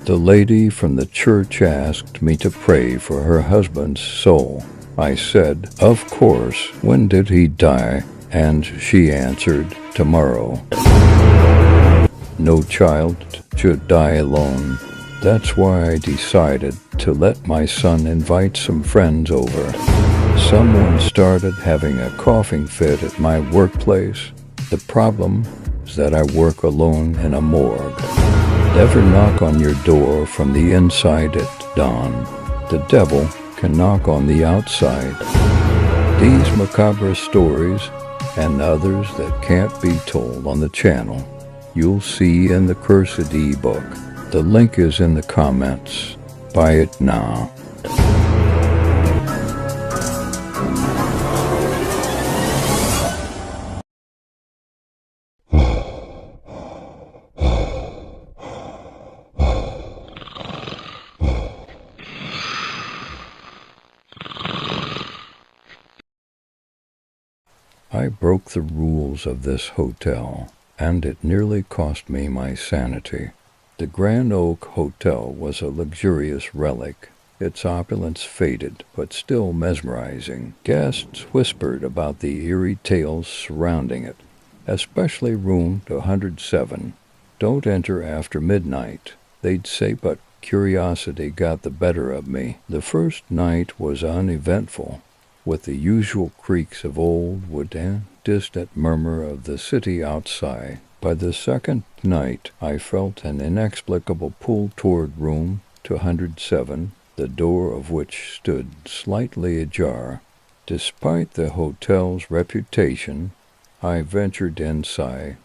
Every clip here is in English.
The lady from the church asked me to pray for her husband's soul. I said, "Of course, when did he die?" And she answered, "Tomorrow." No child should die alone. That's why I decided to let my son invite some friends over. Someone started having a coughing fit at my workplace. The problem is that I work alone in a morgue. Never knock on your door from the inside at dawn. The devil can knock on the outside. These macabre stories and others that can't be told on the channel, you'll see in the Cursed ebook. The link is in the comments. Buy it now. I broke the rules of this hotel, and it nearly cost me my sanity. The Grand Oak Hotel was a luxurious relic, its opulence faded but still mesmerizing. Guests whispered about the eerie tales surrounding it, especially room 207. "Don't enter after midnight," they'd say, but curiosity got the better of me. The first night was uneventful, with the usual creaks of old wood and distant murmur of the city outside. By the second night, I felt an inexplicable pull toward room 207, the door of which stood slightly ajar. Despite the hotel's reputation, I ventured inside.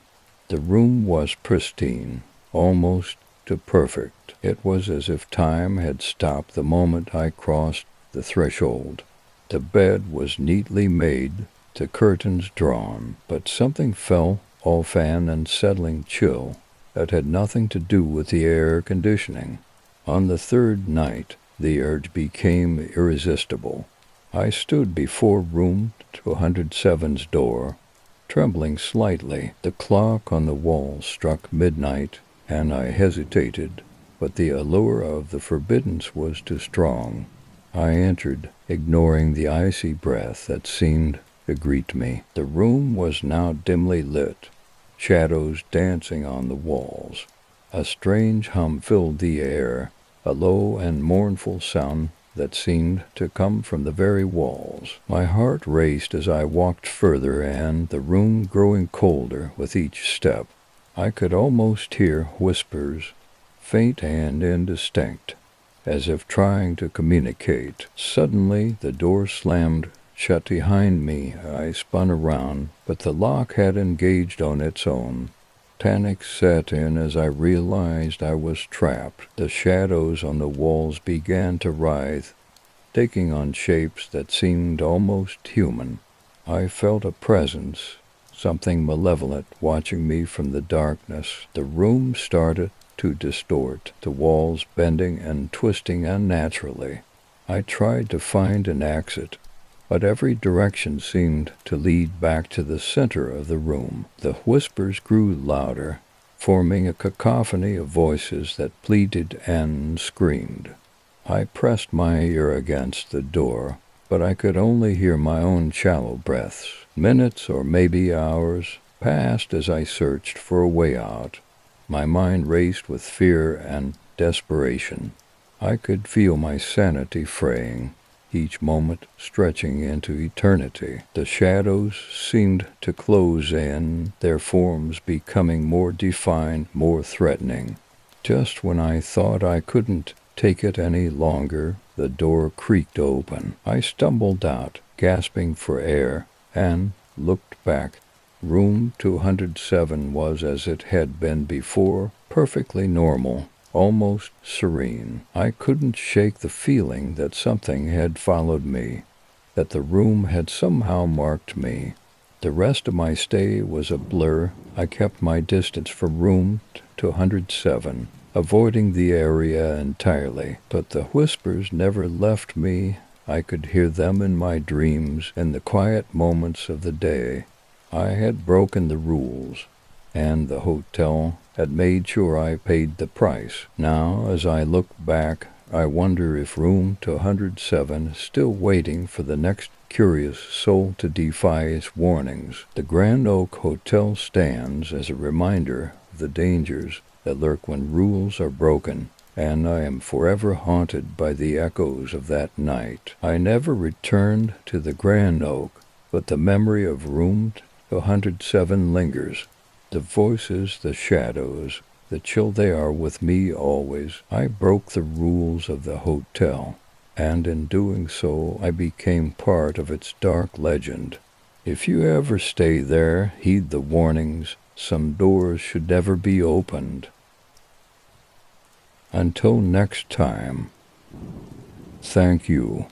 The room was pristine, almost to perfect. It was as if time had stopped the moment I crossed the threshold. The bed was neatly made, the curtains drawn, but something fell off, an unsettling chill that had nothing to do with the air conditioning. On the third night, the urge became irresistible. I stood before room 207's door, trembling slightly. The clock on the wall struck midnight, and I hesitated, but the allure of the forbiddance was too strong. I entered, ignoring the icy breath that seemed to greet me. The room was now dimly lit, shadows dancing on the walls. A strange hum filled the air, a low and mournful sound that seemed to come from the very walls. My heart raced as I walked further, and the room growing colder with each step. I could almost hear whispers, faint and indistinct, as if trying to communicate. Suddenly the door slammed shut behind me. I spun around, but the lock had engaged on its own. Panic set in as I realized I was trapped. The shadows on the walls began to writhe, taking on shapes that seemed almost human. I felt a presence, something malevolent, watching me from the darkness. The room started to distort, the walls bending and twisting unnaturally. I tried to find an exit, but every direction seemed to lead back to the center of the room. The whispers grew louder, forming a cacophony of voices that pleaded and screamed. I pressed my ear against the door, but I could only hear my own shallow breaths. Minutes, or maybe hours, passed as I searched for a way out. My mind raced with fear and desperation. I could feel my sanity fraying, each moment stretching into eternity. The shadows seemed to close in, their forms becoming more defined, more threatening. Just when I thought I couldn't take it any longer, the door creaked open. I stumbled out, gasping for air, and looked back. Room 207 was as it had been before, perfectly normal, almost serene. I couldn't shake the feeling that something had followed me, that the room had somehow marked me. The rest of my stay was a blur. I kept my distance from room 207, avoiding the area entirely, but the whispers never left me. I could hear them in my dreams, in the quiet moments of the day. I had broken the rules, and the hotel had made sure I paid the price. Now, as I look back, I wonder if room 207 is still waiting for the next curious soul to defy its warnings. The Grand Oak Hotel stands as a reminder of the dangers that lurk when rules are broken, and I am forever haunted by the echoes of that night. I never returned to the Grand Oak, but the memory of room 207 lingers. The voices, the shadows, the chill they are with me always. I broke the rules of the hotel, and in doing so I became part of its dark legend. If you ever stay there, heed the warnings. Some doors should never be opened. Until next time, thank you.